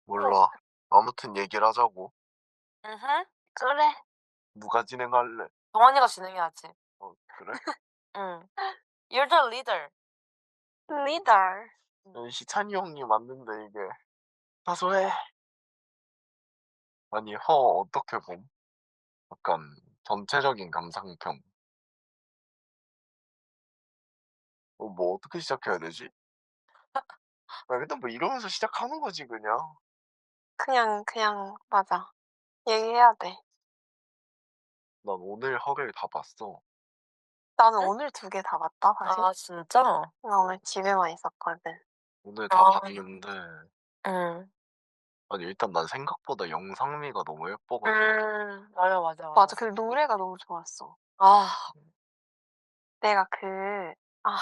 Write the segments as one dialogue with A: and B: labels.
A: 몰라. 아무튼 얘기를 하자고.
B: 음 그래.
A: 누가 진행할래?
B: 동환이가 진행해야지.
A: 그래?
B: 응. You're the leader. 리더.
A: 시찬이 형이 맞는데 이게 사소해. 아니 어떻게 봄? 약간 전체적인 감상평. 뭐 어떻게 시작해야 되지? 일단 뭐 이러면서 시작하는 거지 그냥.
B: 그냥 맞아. 얘기해야 돼.
A: 난 오늘 허를 다 봤어.
B: 나는 오늘 2개 다 봤다 사실. 아 진짜? 나 오늘 집에만 있었거든.
A: 오늘 다
B: 아.
A: 봤는데
B: 응.
A: 아니 일단 난 생각보다 영상미가 너무 예뻐 가지고.
B: 맞아. 맞아. 그 노래가 너무 좋았어. 아 내가 아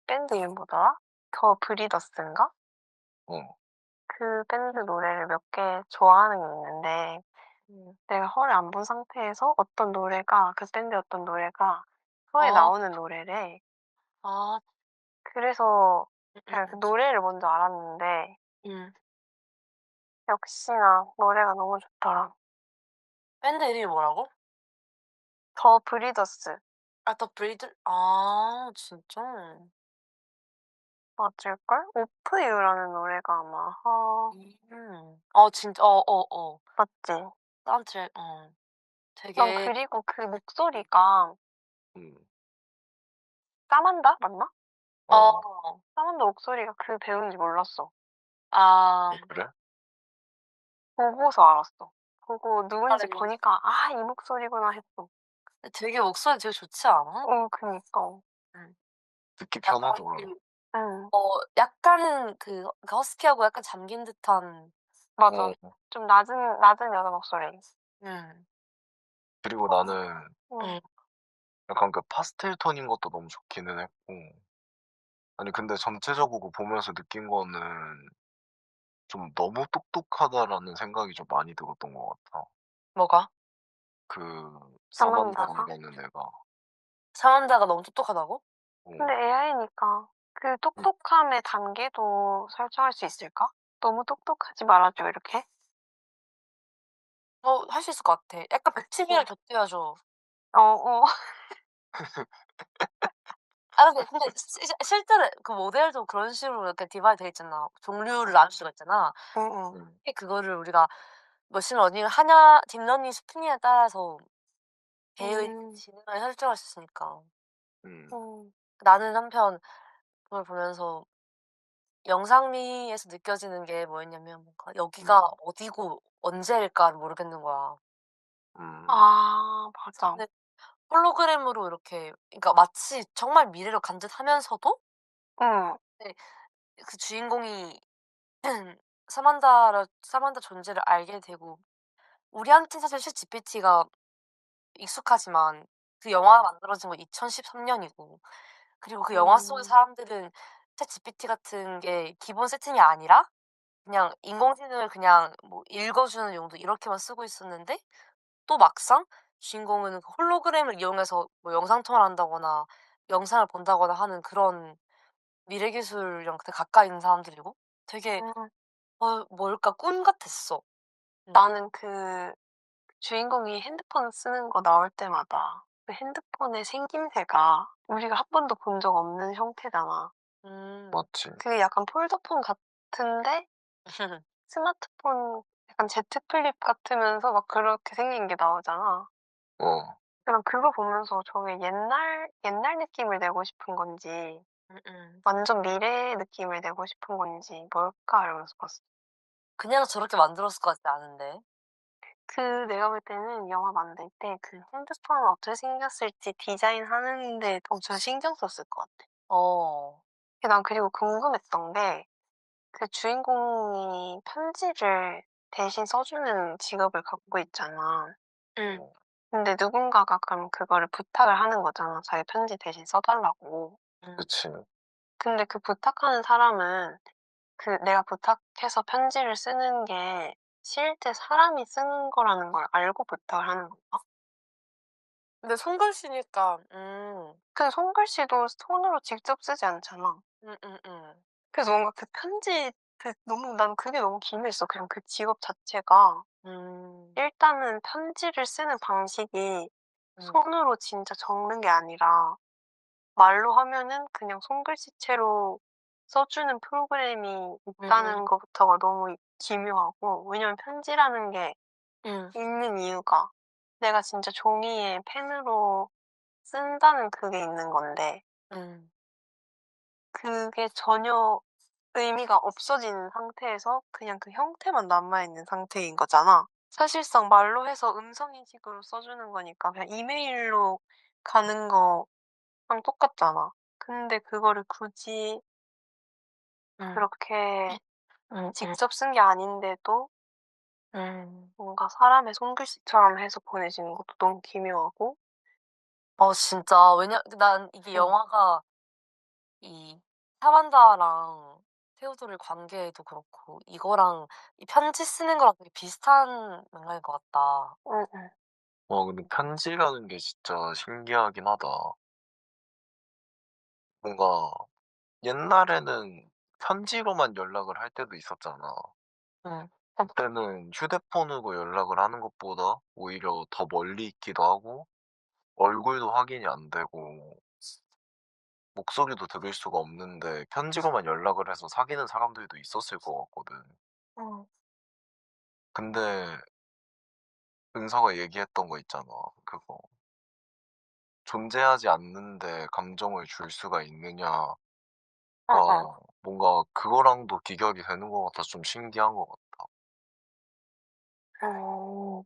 B: 밴드 이름 뭐더라? 더 브리더스인가?
A: 어.
B: 그 밴드 노래를 몇 개 좋아하는 게 있는데 내가 허를 안 본 상태에서 어떤 노래가 그 밴드의 어떤 노래가 허에 나오는 노래래. 아. 그래서 제가 그 노래를 먼저 알았는데 음. 역시나 노래가 너무 좋더라. 밴드 이름이 뭐라고? 더 브리더스. 아 더 브리드 아 진짜? 맞을걸? 오프 유라는 노래가 아마 진짜 맞지? 사운드트랙 난 되게 그리고 그 목소리가
A: 음.
B: 사만다 맞나?
A: 어.
B: 사만다 목소리가 그 배우인지 몰랐어. 아.
A: 그래?
B: 보고서 알았어. 보고 누군지 보니까 '아 이 목소리구나.' 했어. 되게 목소리 되게 좋지 않아? 그니까. 응.
A: 듣기
B: 약간
A: 편하더라.
B: 응. 약간 허스키하고 약간 잠긴 듯한 맞아.
A: 어.
B: 좀 낮은 여자 목소리. 응.
A: 그리고 나는
B: 응.
A: 약간 그 파스텔 톤인 것도 너무 좋기는 했고. 아니 근데 전체적으로 보면서 느낀 거는 좀 '너무 똑똑하다.'라는 생각이 좀 많이 들었던 것 같아.
B: 뭐가?
A: 그
B: 사만다가?
A: 사만다라는 애가.
B: 사만다가 너무 똑똑하다고?
A: 어.
B: 근데 AI니까 그 똑똑함의 단계도 설정할 수 있을까? "너무 똑똑하지 말아 줘." 이렇게? 할 수 있을 것 같아. 약간 백치미랑 곁들여 줘. 어어. 근데 실제로 그 모델도 그런 식으로 이렇게 디바이드 돼 있잖아. 종류를 나눌 수가 있잖아.
A: 음.
B: 특히 그거를 우리가 머신러닝을 하냐 딥러닝 스프냐에 따라서 걔의 지능을 설정할 수 있으니까.
A: 음.
B: 나는 한편 그걸 보면서 영상미에서 느껴지는 게 뭐였냐면 뭔가 여기가 어디고 언제일까를 모르겠는 거야.
A: 음.
B: 아 맞아. 근데 홀로그램으로 이렇게 그러니까 마치 정말 미래로 간 듯하면서도 네 그 주인공이 사만다 존재를 알게 되고 우리한텐 사실 ChatGPT가 익숙하지만 그 영화가 만들어진 건 2013 년이고 그리고 그 영화 속의 사람들은 ChatGPT 같은 게 기본 세팅이 아니라 그냥 인공지능을 그냥 뭐 읽어 주는 용도 이렇게만 쓰고 있었는데 또 막상 주인공은 그 홀로그램을 이용해서 뭐 영상 통화를 한다거나 영상을 본다거나 하는 그런 미래 기술이랑 되게 가까이 있는 사람들이고 되게 뭘까 꿈 같았어. 나는 주인공이 핸드폰 쓰는 거 나올 때마다 그 핸드폰의 생김새가 우리가 한 번도 본 적 없는 형태잖아.
A: 맞지.
B: 그게 약간 폴더폰 같은데 스마트폰 약간 Z 플립 같으면서 막 그렇게 생긴 게 나오잖아.
A: 어.
B: 난 그거 보면서 저게 옛날 느낌을 내고 싶은 건지 완전 미래 느낌을 내고 싶은 건지 뭘까 이러면서 봤어. 그냥 저렇게 만들었을 것 같지 않은데. 내가 볼 때는 영화 만들 때 핸드폰은 어떻게 생겼을지 디자인하는 데 엄청 신경 썼을 것 같아. 난 그리고 궁금했던 게 주인공이 편지를 대신 써 주는 직업을 갖고 있잖아.
A: 어.
B: 근데 누군가가 그럼 그거를 부탁을 하는 거잖아. 자기 편지 대신 써 달라고.
A: 그치.
B: 근데 그 부탁하는 사람은 내가 부탁해서 편지를 쓰는 게 실제 사람이 쓰는 거라는 걸 알고 부탁을 하는 건가? 근데 손글씨니까 근데 손글씨도 손으로 직접 쓰지 않잖아. 그래서 뭔가 그 편지
C: 너무 난 그게 너무 기묘했어. 그냥 그 직업 자체가.
B: 음.
C: 일단은 편지를 쓰는 방식이
B: 음.
C: 손으로 진짜 적는 게 아니라 말로 하면은 그냥 손글씨체로 써 주는 프로그램이
B: 음.
C: 있다는 것부터가 너무 기묘하고, 왜냐면 편지라는 게
B: 음.
C: 있는 이유가 내가 진짜 종이에 펜으로 쓴다는 그게 있는 건데,
B: 음.
C: 그게 전혀 의미가 없어진 상태에서 그냥 그 형태만 남아 있는 상태인 거잖아. 사실상 말로 해서 음성 인식으로 써 주는 거니까 그냥 이메일로 가는 거랑 똑같잖아. 근데 그거를 굳이
B: 음.
C: 그렇게
B: 음음.
C: 직접 쓴 게 아닌데도
B: 음.
C: 뭔가 사람의 손글씨처럼 해서 보내지는 것도 너무 기묘하고.
B: 진짜 난 이게
C: 응.
B: 영화가 이 사만다랑 테오도르의 관계도 그렇고 이거랑 이 편지 쓰는 거랑 되게 비슷한 맥락인 것 같다.
C: 응응.
A: 와 근데 편지라는 게 진짜 신기하긴 하다. 뭔가 옛날에는 편지로만 연락을 할 때도 있었잖아.
B: 응.
A: 그때는 휴대폰으로 연락을 하는 것보다 오히려 더 멀리 있기도 하고 얼굴도 확인이 안 되고 목소리도 들을 수가 없는데 편지로만 연락을 해서 사귀는 사람들도 있었을 것 같거든.
C: 응.
A: 근데 은서가 얘기했던 거 있잖아. 그거. 존재하지 않는데 감정을 줄 수가 있느냐가
C: 어어.
A: 뭔가 그거랑도 귀결이 되는 것 같아서 좀 신기한 것 같아.
C: 음.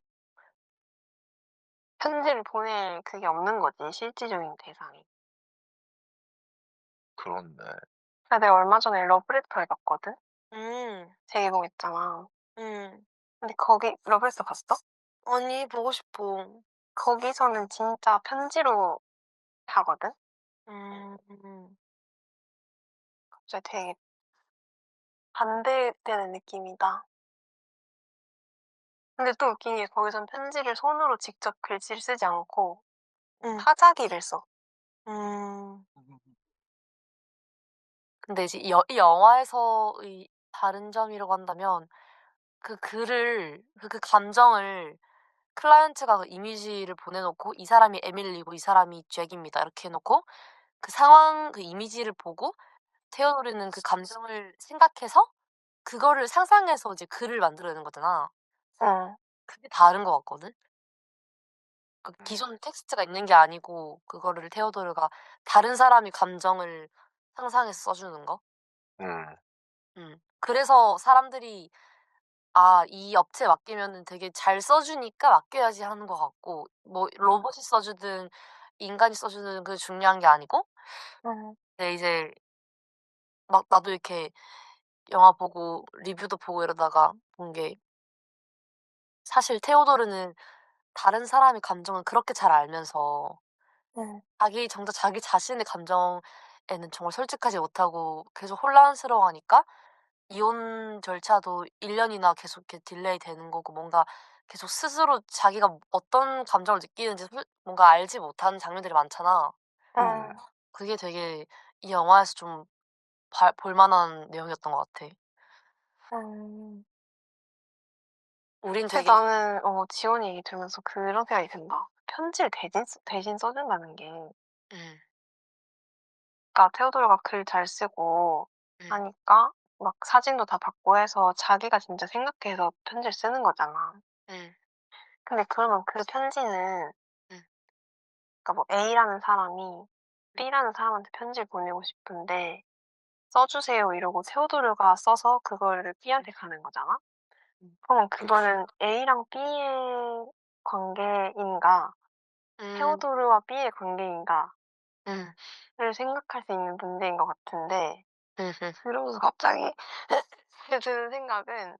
C: 편지를 보낼 그게 없는 거지, 실질적인 대상이.
A: 그렇네.
C: 내가 얼마 전에 러브레터를 봤거든?
B: 음.
C: 제이곡 있잖아.
B: 음.
C: 근데 거기 러브레터 봤어?
B: 아니 보고 싶어.
C: 거기서는 진짜 편지로 하거든?
B: 음.
C: 갑자기 되게 반대되는 느낌이다. 근데 또 웃긴 게 거기선 편지를 손으로 직접 글씨를 쓰지 않고
B: 음.
C: 타자기를 써.
B: 음. 근데 이제 이 영화에서의 다른 점이라고 한다면 그 글을 그 감정을 클라이언트가 그 이미지를 보내 놓고 "이 사람이 에밀리고 이 사람이 잭입니다." 이렇게 해 놓고 그 상황 그 이미지를 보고 테오도르는 그 감정을 생각해서 그거를 상상해서 이제 글을 만들어내는 거잖아.
C: 응.
B: 그게 다른 것 같거든. 그
A: 음.
B: 기존 텍스트가 있는 게 아니고 그거를 테오도르가 다른 사람의 감정을 상상해서 써 주는 거.
A: 음.
B: 그래서 사람들이 '아 이 업체에 맡기면은 되게 잘 써 주니까 맡겨야지.' 하는 것 같고 뭐 로봇이 써 주든 인간이 써 주든 그게 중요한 게 아니고
C: 응.
B: 근데 이제 막 나도 이렇게 영화 보고 리뷰도 보고 이러다가 본 게 사실 테오도르는 다른 사람의 감정을 그렇게 잘 알면서
C: 응.
B: 정작 자기 자신의 감정에는 정말 솔직하지 못하고 계속 혼란스러워하니까 이혼 절차도 1 년이나 계속 이렇게 딜레이 되는 거고 뭔가 계속 스스로 자기가 어떤 감정을 느끼는지 뭔가 알지 못하는 장면들이 많잖아.
C: 응.
B: 그게 되게 이 영화에서 좀 볼 만한 내용이었던 것 같아.
C: 음.
B: 우린
C: 근데
B: 되게
C: 나는 지원이 얘기 들으면서 그런 생각이 든다. 편지를 대신 써 준다는 게,
B: 음.
C: 그러니까 테오도르가 글 잘 쓰고
B: 음.
C: 하니까 막 사진도 다 받고 해서 자기가 진짜 생각해서 편지를 쓰는 거잖아.
B: 음.
C: 근데 그러면 그 편지는,
B: 음.
C: 그러니까 뭐 A라는 사람이
B: 음.
C: B라는 사람한테 편지를 보내고 싶은데 "써 주세요." 이러고 테오도르가 써서 그거를 B한테 가는 거잖아.
B: 음.
C: 그러면 그거는 A랑 B의 관계인가
B: 음.
C: 테오도르와 B의 관계인가를
B: 음.
C: 생각할 수 있는 문제인 것 같은데,
B: 음음.
C: 그러고서 갑자기 드는 생각은,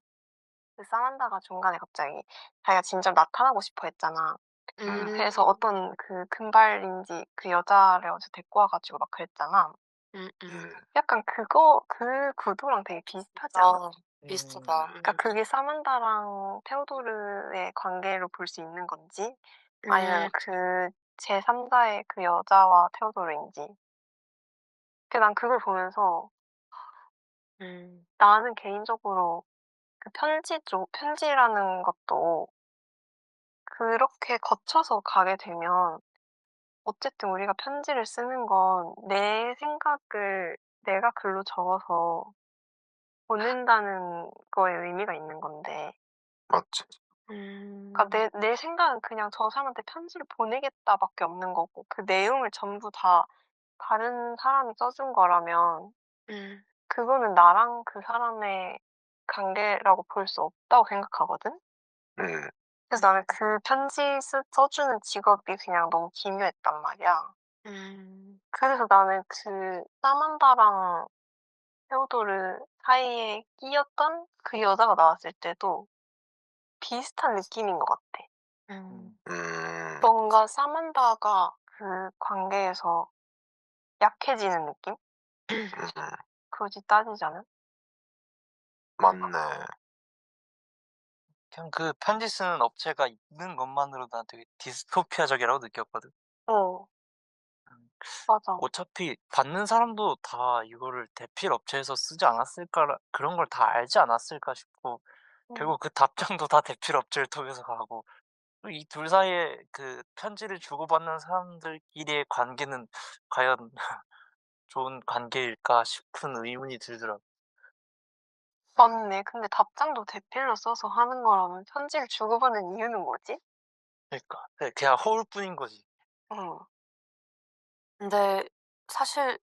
C: 그 사만다가 중간에 갑자기 자기가 진짜 나타나고 싶어 했잖아. 그래서
B: 음.
C: 어떤 그 금발인지 그 여자를 어디서 데리고 와 가지고 막 그랬잖아.
B: 음음.
C: 약간 그거 그 구도랑 되게 비슷하지 않아?
B: 아 비슷하다.
C: 그러니까 그게 사만다랑 테오도르의 관계로 볼 수 있는 건지
B: 음.
C: 아니면 그 제3 자의 그 여자와 테오도르인지. 난 그걸 보면서 나는 개인적으로 그 편지라는 것도 그렇게 거쳐서 가게 되면 어쨌든 우리가 편지를 쓰는 건 내 생각을 내가 글로 적어서 보낸다는 거에 의미가 있는 건데
A: 맞지.
C: 그러니까 내 생각은 그냥 저 사람한테 편지를 보내겠다밖에 없는 거고 그 내용을 전부 다 다른 사람이 써준 거라면 그거는 나랑 그 사람의 관계라고 볼 수 없다고 생각하거든?
A: 음.
C: 그래서 나는 그 편지 써주는 직업이 그냥 너무 기묘했단 말이야. 그래서 나는 그 사만다랑 테오도르 사이에 끼었던 그 여자가 나왔을 때도 비슷한 느낌인 것 같아.
A: 음.
C: 뭔가 사만다가 그 관계에서 약해지는 느낌? 굳이 따지자면?
A: 맞네.
D: 그냥 그 편지 쓰는 업체가 있는 것만으로도 난 되게 디스토피아적이라고 느꼈거든.
C: 어,
D: 음.
C: 맞아.
D: 어차피 받는 사람도 다 이거를 대필 업체에서 쓰지 않았을까, 그런 걸 다 알지 않았을까 싶고, 결국 그 답장도 다 대필 업체를 통해서 가고, 이 둘 사이에 그 편지를 주고받는 사람들끼리의 관계는 과연 좋은 관계일까 싶은 의문이 들더라고.
C: 맞네. 근데 답장도 대필로 써서 하는 거라면 편지를 주고받는 이유는 뭐지?
D: 그러니까 그냥 허울 뿐인 거지.
C: 응.
B: 근데 사실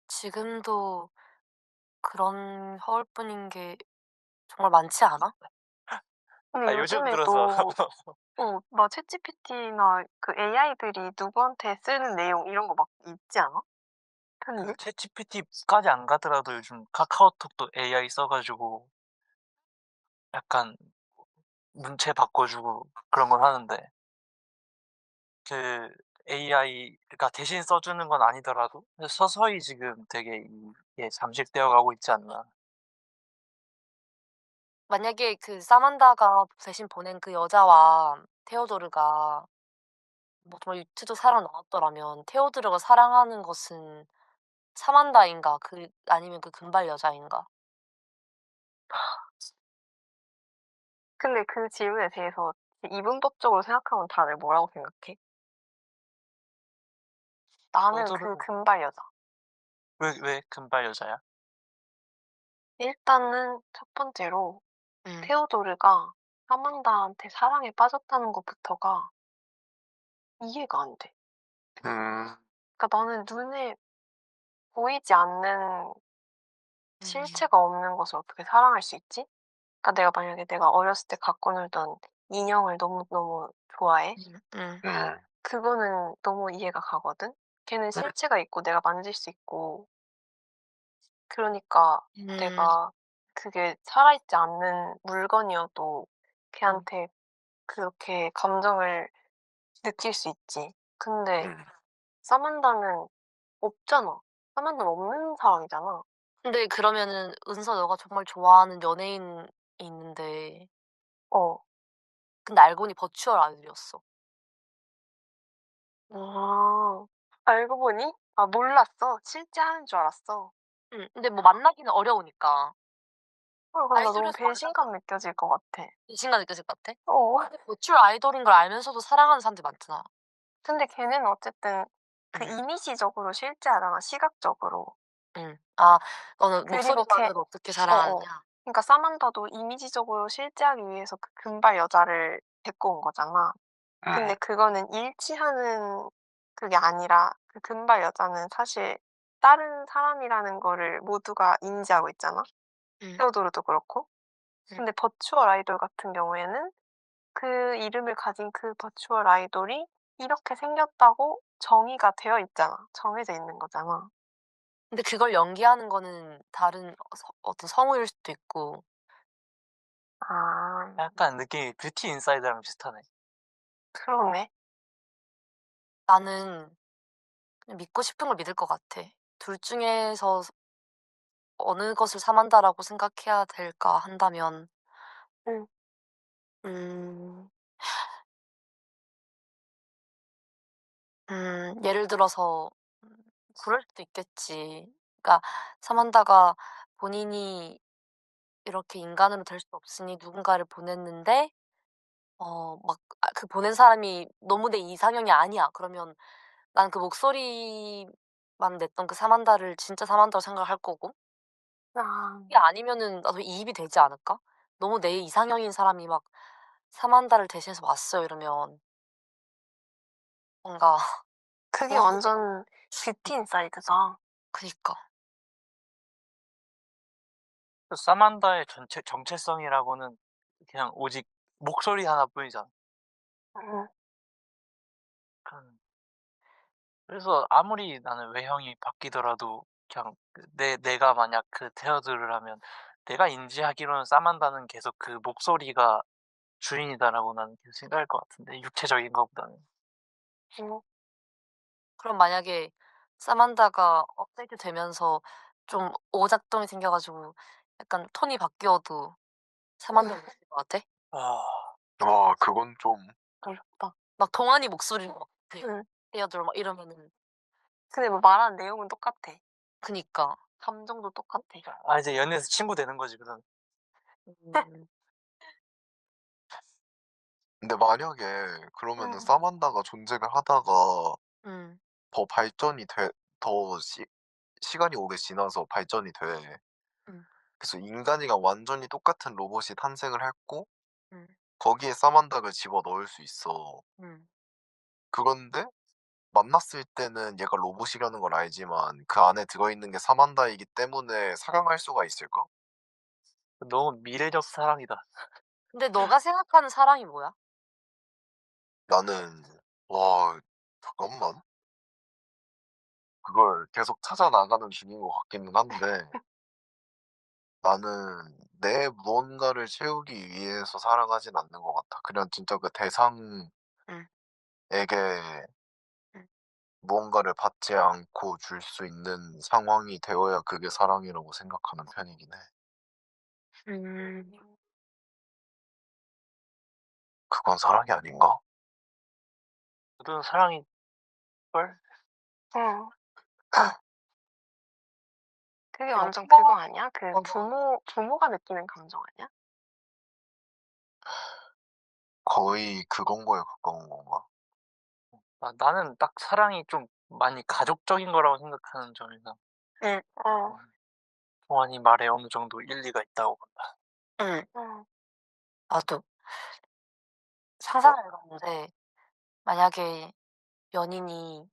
B: 지금도 그런 허울뿐인 게 정말 많지 않아?
C: 근데
D: 요즘 들어서
C: 요즘에도 막 챗GPT나 그 AI들이 누구한테 쓰는 내용 이런 거 막 있지 않아? 편지?
D: 그 챗GPT까지 안 가더라도 요즘 카카오톡도 AI 써가지고 약간 문체 바꿔주고 그런 걸 하는데, 그 AI가 대신 써주는 건 아니더라도 서서히 지금 되게 이게 잠식되어 가고 있지 않나.
B: 만약에 그 사만다가 대신 보낸 그 여자와 테오도르가 뭐 정말 유튜브 사랑 나눴더라면 테오도르가 사랑하는 것은 사만다인가 아니면 그 금발 여자인가?
C: 근데 그 질문에 대해서 이분법적으로 생각하면 다들 뭐라고 생각해? 나는 그
D: 테오도르
C: 금발 여자.
D: 왜 금발 여자야?
C: 일단은 첫 번째로
B: 음.
C: 테오도르가 사만다한테 사랑에 빠졌다는 것부터가 이해가 안 돼.
A: 음.
C: 그러니까 나는 눈에 보이지 않는 실체가 없는 것을 어떻게 사랑할 수 있지? 그러니까 내가 만약에 내가 어렸을 때 갖고 놀던 인형을 너무너무 좋아해.
B: 음.
C: 그거는 너무 이해가 가거든. 걔는 실체가 있고 내가 만질 수 있고 그러니까 내가 그게 살아있지 않는 물건이어도 걔한테 그렇게 감정을 느낄 수 있지. 근데 사만다는 없잖아. 사만다는 없는 사람이잖아.
B: 근데 그러면은 은서 너가 정말 좋아하는 연예인이 있는데
C: 어.
B: 근데 알고 보니 버추얼 아이돌이었어.
C: 아. 알고 보니? 아 몰랐어. 실제 하는 줄 알았어.
B: 근데 뭐 만나기는 어려우니까.
C: 그럼 나 너무
B: 아이돌에서
C: 배신감 느껴질 것 같아.
B: 배신감 느껴질 것 같아?
C: 어.
B: 근데 버추얼 아이돌인 걸 알면서도 사랑하는 사람들이 많잖아.
C: 근데 걔는 어쨌든 그 이미지적으로 실제하잖아, 시각적으로.
B: 아 너는
C: 그리고 걔
B: 목소리만으로 어떻게
C: 어어.
B: 사랑하느냐.
C: 그러니까 사만다도 이미지적으로 실제하기 위해서 그 금발 여자를 데리고 온 거잖아. 근데 그거는 일치하는 그게 아니라 그 금발 여자는 사실 다른 사람이라는 거를 모두가 인지하고 있잖아. 테오도르도 그렇고. 근데 버추얼 아이돌 같은 경우에는 그 이름을 가진 그 버추얼 아이돌이 이렇게 생겼다고 정의가 되어 있잖아. 정해져 있는 거잖아.
B: 근데 그걸 연기하는 거는 다른 어떤 성우일 수도 있고.
C: 아.
D: 약간 느낌이 뷰티 인사이더랑 비슷하네.
C: 그러네.
B: 나는 그냥 믿고 싶은 걸 믿을 것 같아. 둘 중에서 어느 것을 사만다라고 생각해야 될까 한다면
C: 응.
B: 음. 예를 들어서 그럴 수도 있겠지. 그러니까 사만다가 본인이 이렇게 인간으로 될 수 없으니 누군가를 보냈는데 막 그 보낸 사람이 너무 내 이상형이 아니야. 그러면 난 그 목소리만 냈던 그 사만다를 진짜 사만다로 생각할 거고,
C: 아.
B: 그게 아니면은 나도 이입이 되지 않을까? 너무 내 이상형인 사람이 막 사만다를 대신해서 왔어요 이러면 뭔가
C: 그게
B: 어
C: 완전 뷰티 인사이드죠.
B: 그니까.
D: 그 사만다의 전체 정체성이라고는 그냥 오직 목소리 하나뿐이잖아.
C: 음.
D: 그래서 아무리 나는 외형이 바뀌더라도 그냥 내가 만약 그 테어들을 하면 내가 인지하기로는 사만다는 계속 그 목소리가 주인이다라고 나는 계속 생각할 것 같은데, 육체적인 것보다는.
C: 음.
B: 그럼 만약에 사만다가 업데이트 되면서 좀 오작동이 생겨 가지고 약간 톤이 바뀌어도 사만다가 있을 것 같아?
D: 아,
A: 와, 그건 좀.
C: 어렵다.
B: 막 동안이 목소리로 막
C: 응.
B: 헤어들 막 이러면은
C: 근데 뭐 말하는 내용은 똑같아.
B: 그니까.
C: 감정도 똑같아.
D: 이제 연애에서 친구 되는 거지, 그럼.
B: 음.
A: 근데 만약에 그러면은 사만다가 존재를 하다가
B: 음.
A: 더 발전이 돼, 더 시간이 오래 지나서 발전이 돼.
B: 음.
A: 그래서 인간이랑 완전히 똑같은 로봇이 탄생을 했고
B: 음.
A: 거기에 사만다를 집어넣을 수 있어.
B: 음.
A: 그런데 만났을 때는 얘가 로봇이라는 걸 알지만 그 안에 들어있는 게 사만다이기 때문에 사랑할 수가 있을까?
D: 너무 미래적 사랑이다.
B: 근데 너가 생각하는 사랑이 뭐야?
A: 나는, 와, 잠깐만. 그걸 계속 찾아 나가는 중인 것 같기는 한데 나는 내 무언가를 채우기 위해서 사랑하진 않는 것 같아. 그냥 진짜 그 대상에게
B: 응. 응.
A: 무언가를 받지 않고 줄 수 있는 상황이 되어야 그게 사랑이라고 생각하는 편이긴 해.
B: 음.
A: 그건 사랑이 아닌가?
D: 모든 사랑이 걸?
C: 응. 그게
B: 내가
C: 완전
B: 한번
C: 그거 아니야? 그
B: 어
C: 부모가 느끼는 감정 아니야?
A: 거의 그건 거에 가까운 건가?
D: 나는 딱 사랑이 좀 많이 가족적인 거라고 생각하는 점에서
C: 응. 어.
D: 동환이 말에 어느 정도 일리가 있다고 본다.
B: 응.
C: 응.
B: 나도 상상을 해 봤는데 만약에 연인이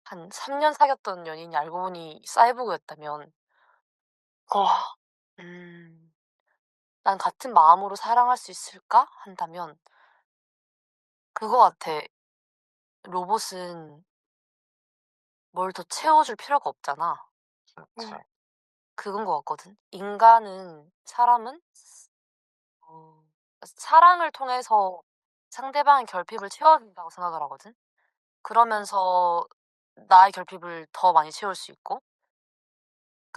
B: 한 3년 사귀었던 연인이 알고 보니 사이보그였다면
C: 와.
B: 음 '난 같은 마음으로 사랑할 수 있을까?' 한다면 그거 같아. 로봇은 뭘 더 채워 줄 필요가 없잖아.
A: 그렇지.
C: 응.
B: 그건 것 같거든. 사람은 어 사랑을 통해서 상대방의 결핍을 채워준다고 생각을 하거든. 그러면서 나의 결핍을 더 많이 채울 수 있고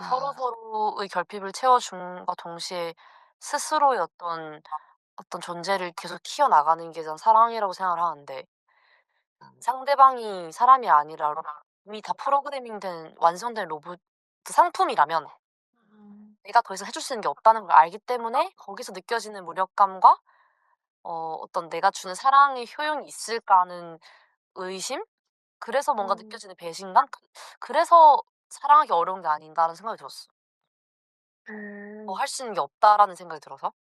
B: 서로서로의 결핍을 채워줌과 동시에 스스로의 어떤 존재를 계속 키워나가는 게 난 사랑이라고 생각을 하는데 상대방이 사람이 아니라 이미 다 프로그래밍된 완성된 로봇 그 상품이라면 내가 더 이상 해줄 수 있는 게 없다는 걸 알기 때문에 거기서 느껴지는 무력감과 어떤 '내가 주는 사랑의 효용이 있을까.' 하는 의심? 그래서 뭔가 느껴지는 배신감? 그래서 '사랑하기 어려운 게 아닌가.'라는 생각이 들었어. 더
C: 음.
B: 할 수 있는 게 없다라는 생각이 들어서.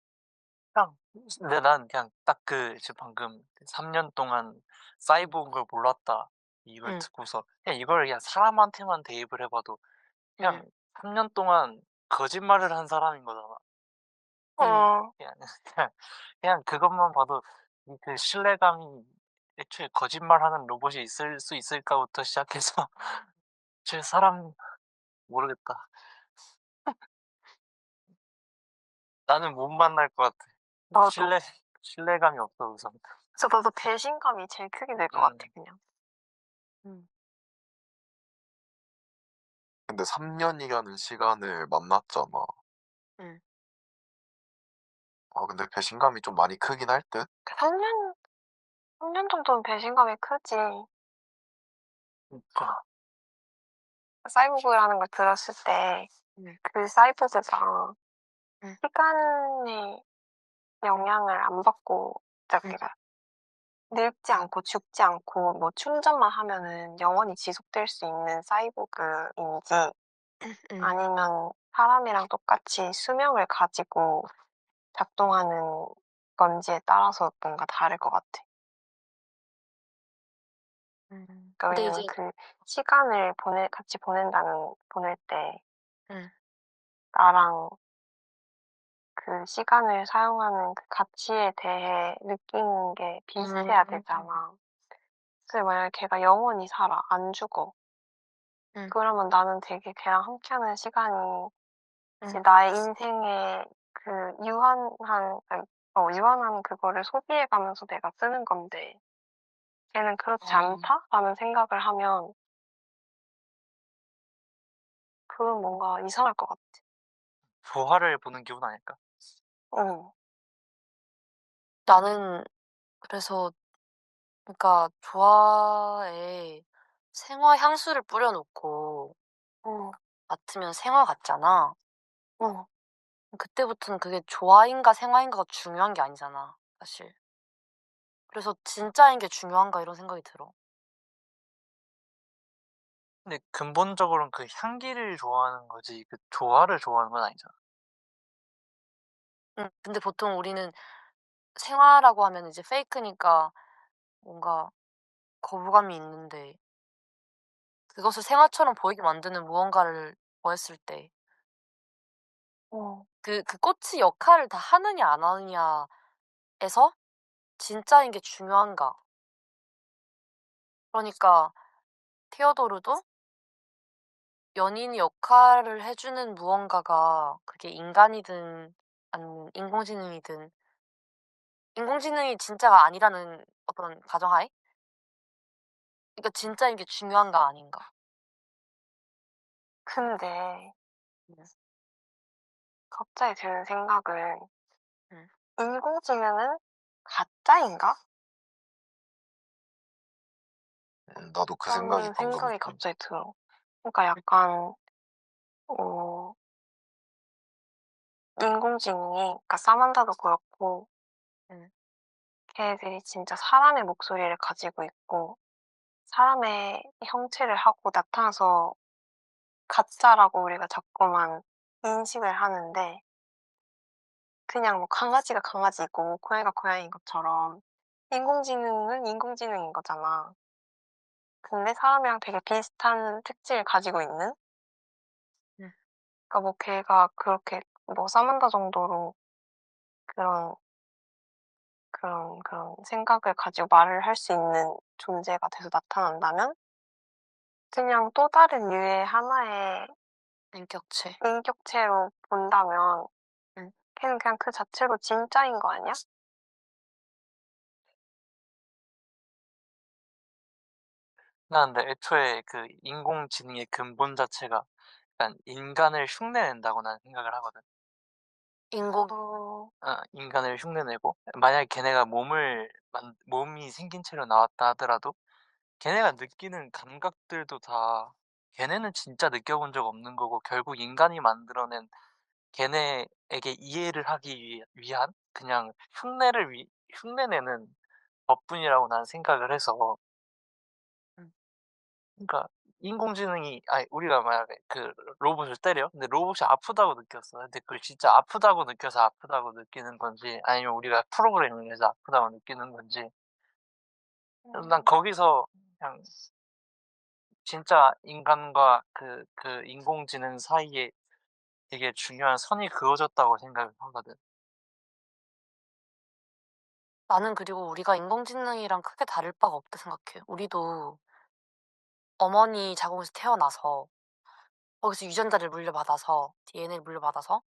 D: 그냥 근데 난 그냥 딱 지금 방금 3년 동안 사이보그인 걸 몰랐다 이걸
B: 응.
D: 듣고서 그냥 이걸 그냥 사람한테만 대입을 해 봐도 그냥
B: 응.
D: 3년 동안 거짓말을 한 사람인 거잖아.
B: 응.
C: 어.
D: 그냥 그냥 그냥 그것만 봐도 그 신뢰감이, 애초에 거짓말하는 로봇이 있을 수 있을까부터 시작해서 제 사람 모르겠다. 나는 못 만날 것 같아.
C: 나도.
D: 신뢰감이 없어 우선.
C: 나도 배신감이 제일 크게 될 것
D: 음.
C: 같아 그냥.
B: 응.
A: 근데 3년이라는 시간을 만났잖아.
B: 응.
A: 근데 배신감이 좀 많이 크긴 할 듯?
C: 3년 정도는 배신감이 크지.
D: 진짜.
C: 사이보그라는 걸 들었을 때 그 사이보그가
B: 응.
C: 시간의 영향을 안 받고
B: 응.
C: 그러니까 늙지 않고 죽지 않고 뭐 충전만 하면은 영원히 지속될 수 있는 사이보그인지
B: 응.
C: 아니면 사람이랑 똑같이 수명을 가지고 작동하는 건지에 따라서 뭔가 다를 것 같아. 그러니까
B: 근데
C: 왜냐면
B: 이제
C: 그 시간을 같이 보낼 때
B: 응.
C: 나랑 그 시간을 사용하는 그 가치에 대해 느끼는 게 비슷해야 되잖아. 그래서 만약에 걔가 영원히 살아, 안 죽어.
B: 응.
C: 그러면 나는 되게 걔랑 함께하는 시간이 이제
B: 응.
C: 나의 인생의 그 유한한 그거를 소비해가면서 내가 쓰는 건데 걔는 그렇지 않다라는 생각을 하면 그건 뭔가 이상할 것 같아.
D: 조화를 보는 기분 아닐까?
C: 응.
B: 나는 그래서 그러니까 조화에 생화 향수를 뿌려 놓고
C: 응.
B: 맡으면 생화 같잖아.
C: 응.
B: 그때부터는 그게 조화인가 생화인가가 중요한 게 아니잖아, 사실. 그래서 '진짜인 게 중요한가.' 이런 생각이 들어.
D: 근데 근본적으로는 그 향기를 좋아하는 거지 그 조화를 좋아하는 건 아니잖아.
B: 근데 보통 우리는 생화라고 하면 이제 페이크니까 뭔가 거부감이 있는데 그것을 생화처럼 보이게 만드는 무언가를 더했을 때
C: 응.
B: 그 꽃이 역할을 다 하느냐 안 하느냐에서 진짜인 게 중요한가. 그러니까 테오도르도 연인이 역할을 해 주는 무언가가 그게 인간이든 아니면 인공지능이든 인공지능이 진짜가 아니라는 어떤 가정하에 그러니까 진짜인 게 중요한가 아닌가.
C: 근데
B: 음.
C: 갑자기 드는 생각은
B: 음.
C: 인공지능은 가짜인가?
A: 나도 그 생각이
C: 라는
A: 방금
C: 생각이 갑자기 들어. 그러니까 약간 인공지능이 그러니까 사만다도 그렇고
B: 음.
C: 걔네들이 진짜 사람의 목소리를 가지고 있고 사람의 형체를 하고 나타나서 가짜라고 우리가 자꾸만 인식을 하는데 그냥 뭐 강아지가 강아지고 고양이가 고양이인 것처럼 인공지능은 인공지능인 거잖아. 근데 사람이랑 되게 비슷한 특질을 가지고 있는?
B: 음.
C: 그러니까 뭐 걔가 그렇게 뭐 사만다 정도로 그런 그런 생각을 가지고 말을 할 수 있는 존재가 돼서 나타난다면 그냥 또 다른 류의 하나의
B: 인격체.
C: 인격체로 본다면
B: 음.
C: 걔는 그냥 그 자체로 진짜인 거 아니야?
D: 나 근데 애초에 그 인공지능의 근본 자체가 약간 인간을 흉내낸다고 나는 생각을 하거든.
B: 인공
D: 인간을 흉내내고 만약에 걔네가 몸이 생긴 채로 나왔다 하더라도 걔네가 느끼는 감각들도 다 걔네는 진짜 느껴본 적 없는 거고 결국 인간이 만들어낸 걔네에게 이해를 하기 위한 그냥 흉내내는 것뿐이라고 나는 생각을 해서
B: 음.
D: 그러니까 인공지능이 아니 우리가 만약에 그 로봇을 때려. 근데 로봇이 아프다고 느꼈어. 근데 그걸 진짜 아프다고 느껴서 아프다고 느끼는 건지 아니면 우리가 프로그래밍을 해서 아프다고 느끼는 건지 난 거기서 그냥 진짜 인간과 그 인공지능 사이에 되게 중요한 선이 그어졌다고 생각을 하거든.
B: 나는 그리고 우리가 인공지능이랑 크게 다를 바가 없다 생각해. 우리도 어머니 자궁에서 태어나서 거기서 유전자를 물려받아서 DNA를 물려받아서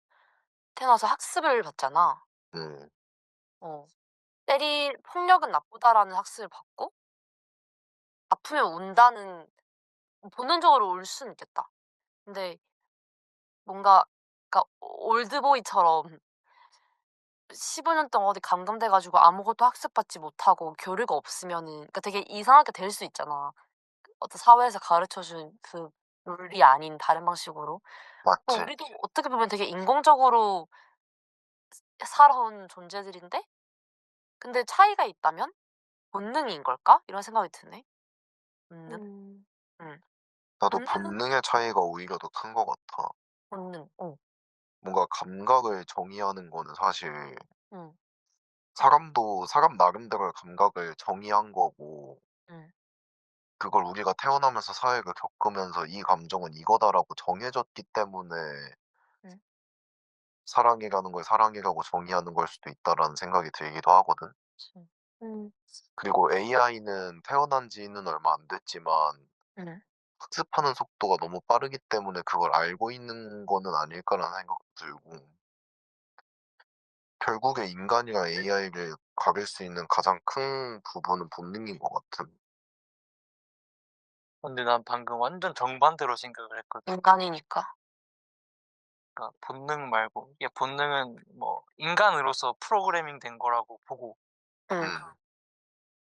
B: 태어나서 학습을 받잖아.
A: 음.
B: 어. 폭력은 나쁘다라는 학습을 받고 아프면 운다는 본능적으로 울 수는 있겠다. 근데 뭔가 그러니까 올드보이처럼 15년 동안 어디 감금돼 가지고 아무것도 학습받지 못하고 교류가 없으면은 그러니까 되게 이상하게 될 수 있잖아. 어떤 사회에서 가르쳐 준 그 룰이 아닌 다른 방식으로.
A: 맞지.
B: 우리도 어떻게 보면 되게 인공적으로 살아온 존재들인데 근데 차이가 있다면 '본능인 걸까?' 이런 생각이 드네. 본능?
C: 음.
B: 음.
A: 나도
B: 본능은
A: 본능의 차이가 오히려 더 큰 것 같아.
B: 본능.
A: 뭔가 감각을 정의하는 거는 사실
B: 음.
A: 사람도 사람 나름대로의 감각을 정의한 거고
B: 음.
A: 그걸 우리가 태어나면서 사회를 겪으면서 '이 감정은 이거다.'라고 정해졌기 때문에
B: 음.
A: '사랑이라는 걸 사랑이라고 정의하는 걸 수도 있다.'라는 생각이 들기도 하거든.
B: 그치.
C: 음.
A: 그리고 AI는 태어난 지는 얼마 안 됐지만
B: 음.
A: 학습하는 속도가 너무 빠르기 때문에 '그걸 알고 있는 거는 아닐까.'라는 생각도 들고 결국에 인간이랑 AI를 가릴 수 있는 가장 큰 부분은 본능인 것 같음.
D: 근데 난 방금 완전 정반대로 생각을 했거든.
B: 인간이니까.
D: 그러니까 본능 말고 이게 본능은 뭐 인간으로서 프로그래밍 된 거라고 보고
B: 음.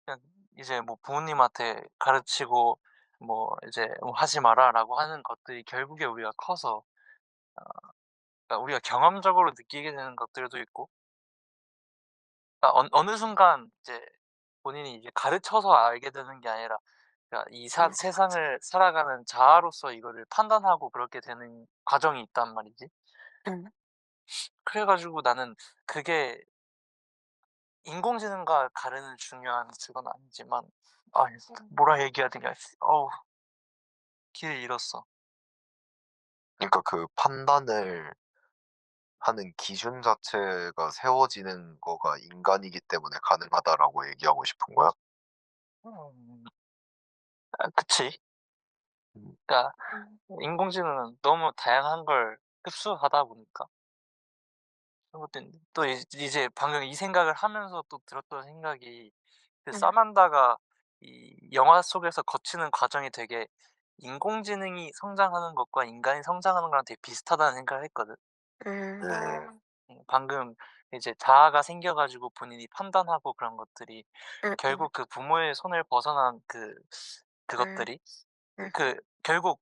D: 그냥 이제 뭐 부모님한테 가르치고 뭐 이제 뭐 "하지 마라."라고 하는 것들이 결국에 우리가 커서 그러니까 우리가 경험적으로 느끼게 되는 것들도 있고 그러니까 어느 순간 이제 본인이 이제 가르쳐서 알게 되는 게 아니라 그러니까 이 세상을 살아가는 자아로서 이거를 판단하고 그렇게 되는 과정이 있단 말이지.
B: 음.
D: 그래 가지고 나는 그게 인공지능과 가르는 중요한 그건 아니지만 아 뭐라 얘기해야 되냐. 어우 길 잃었어.
A: 그러니까 그 판단을 하는 기준 자체가 세워지는 거가 인간이기 때문에 가능하다라고 얘기하고 싶은 거야?
D: 음. 그치.
A: 음.
D: 그러니까
C: 음.
D: 인공지능은 너무 다양한 걸 흡수하다 보니까 그런 것도 있는데 또 이제 방금 이 생각을 하면서 또 들었던 생각이 그
B: 음.
D: 사만다가 이 영화 속에서 거치는 과정이 되게 인공지능이 성장하는 것과 인간이 성장하는 거랑 되게 비슷하다는 생각을 했거든.
A: 음.
D: 방금 이제 자아가 생겨 가지고 본인이 판단하고 그런 것들이
B: 음음.
D: 결국 그 부모의 손을 벗어난
B: 음.
D: 그것들이
B: 음.
D: 결국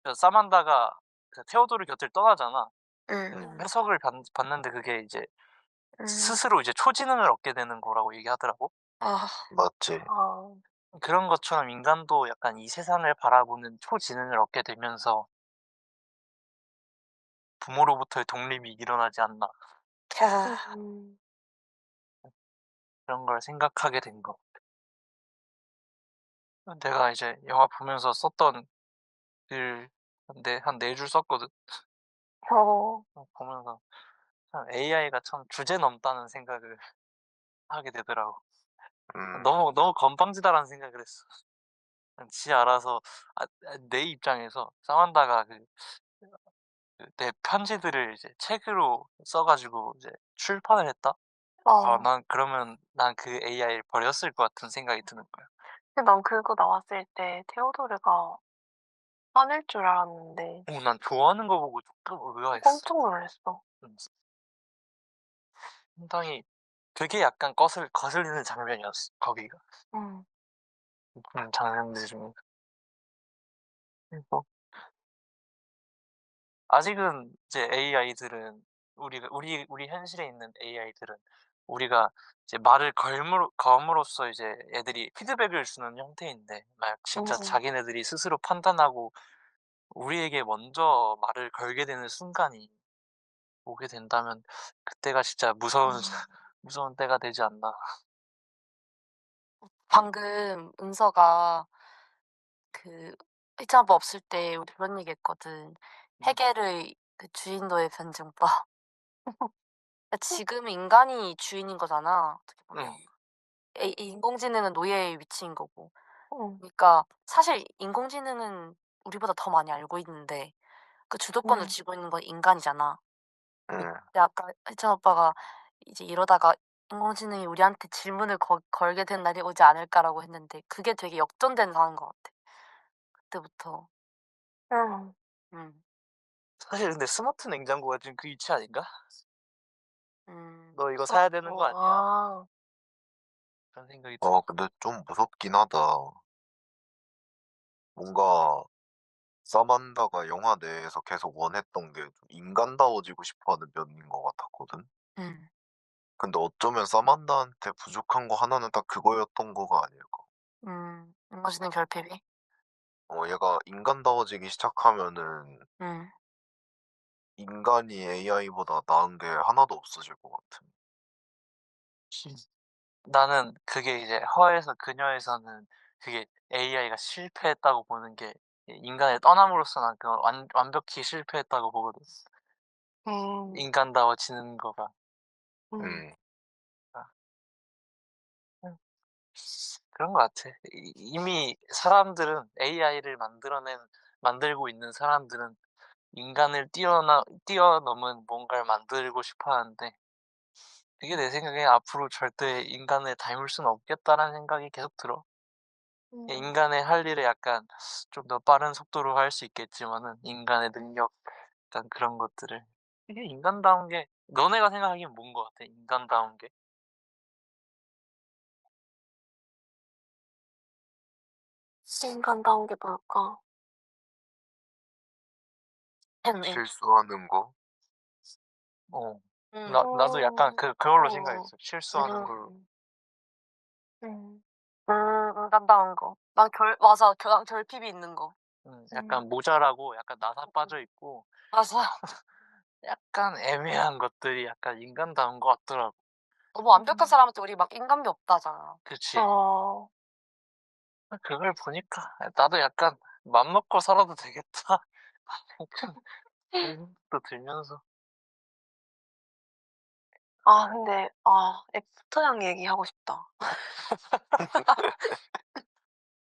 D: 그 사만다가 그 테오도르 곁을 떠나잖아. 그
B: 음.
D: 해석을 받는데 그게 이제
B: 음.
D: 스스로 이제 초지능을 얻게 되는 거라고 얘기하더라고.
B: 아.
A: 맞지.
C: 아.
D: 그런 것처럼 인간도 약간 이 세상을 바라보는 초지능을 얻게 되면서 부모로부터의 독립이 일어나지 않나
B: 캬.
C: 음.
D: 그런 걸 생각하게 된 거. 내가 이제 영화 보면서 썼던 글 한 4줄 썼거든.
C: 어.
D: 보면서 참 AI가 참 주제넘다는 생각을 하게 되더라고.
A: 음.
D: 너무 건방지다라는 생각을 했어. 지 알아서 내 입장에서 사만다가 내 편지들을 이제 책으로 써 가지고 이제 출판을 했다?
C: 어.
D: 난 그러면 난 그 AI를 버렸을 것 같은 생각이 드는 거야.
C: 근데 난 그거 나왔을 때 테오도르가 화낼 줄 알았는데
D: 난 좋아하는 거 보고 조금 의아했어.
C: 깜짝 놀랐어.
D: 음 상당히 되게 약간 거슬리는 장면이었어 거기가.
C: 음.
D: 장면들 중에. 그리고 아직은 이제 AI들은 우리 현실에 있는 AI들은 우리가 이제 말을 걸음으로써 이제 애들이 피드백을 주는 형태인데 만약 진짜
C: 음음.
D: 자기네들이 스스로 판단하고 우리에게 먼저 말을 걸게 되는 순간이 오게 된다면 그때가 진짜 무서운
C: 음.
D: 무서운 때가 되지 않나.
B: 방금 은서가 그 히치한법 없을 때 우리 그런 얘기했거든.
D: 음.
B: 해겔의 그 주인도의 변증법. 그러니까 지금은 인간이 주인인 거잖아, 어떻게 보면.
D: 응.
B: 인공지능은 노예의 위치인 거고.
C: 음.
B: 그러니까 사실 인공지능은 우리보다 더 많이 알고 있는데 그 주도권을
C: 음.
B: 쥐고 있는 건 인간이잖아.
A: 음.
B: 근데 아까 희찬 오빠가 이제 이러다가 인공지능이 우리한테 질문을 걸게 된 날이 오지 않을까라고 했는데 그게 되게 역전된 상황인 것 같아. 그때부터.
C: 음.
B: 음.
D: 사실 근데 스마트 냉장고가 지금 그 위치 아닌가?
B: 음.
D: "너 이거 사야 되는 거 아니야?"
C: 아.
D: 그런 생각이 들어.
A: 근데 좀 무섭긴 하다. 뭔가 사만다가 영화 내에서 계속 원했던 게 좀 인간다워지고 싶어 하는 면인 것 같았거든.
B: 음.
A: 근데 어쩌면 사만다한테 부족한 거 하나는 딱 그거였던 거가 아닐까.
B: 멋있는 결핍이.
A: 얘가 인간다워지기 시작하면은
B: 음.
A: 인간이 AI보다 나은 게 하나도 없어질 것 같은.
D: 나는 그게 이제 허에서 그녀에서는 그게 AI가 실패했다고 보는 게 인간을 떠남으로써 난 그건 완벽히 실패했다고 보거든.
C: 음.
D: 인간다워지는 거가.
C: 음.
A: 음.
D: 아. 그런 것 같아. 이미 사람들은 AI를 만들고 있는 사람들은 인간을 뛰어넘은 뭔가를 만들고 싶어 하는데 그게 내 생각에 '앞으로 절대 인간을 닮을 수는 없겠다.'라는 생각이 계속 들어. 인간의 할 일을 약간 좀 더 빠른 속도로 할 수 있겠지만은 인간의 능력 약간 그런 것들을 이게 인간다운 게 너네가 생각하기엔 뭔 것 같아? 인간다운 게?
C: 인간다운 게 뭘까?
B: 했네.
A: 실수하는 거?
D: 어.
B: 음.
D: 나도 약간 그걸로
C: 어.
D: 생각했어. 실수하는 걸로.
C: 음. 음.
B: 인간다운 거. 맞아. 난 결핍이 있는 거.
D: 약간
C: 음.
D: 모자라고 약간 나사 빠져 있고
B: 맞아.
D: 약간 애매한 것들이 약간 인간다운 것 같더라고.
B: 너무 완벽한 사람한테 우리 막 인간미 없다잖아.
D: 그치.
C: 어.
D: 그걸 보니까 나도 약간 '맘 먹고 살아도 되겠다.' 약간 그런 생각도 들면서
C: 근데 애프터양 얘기하고 싶다.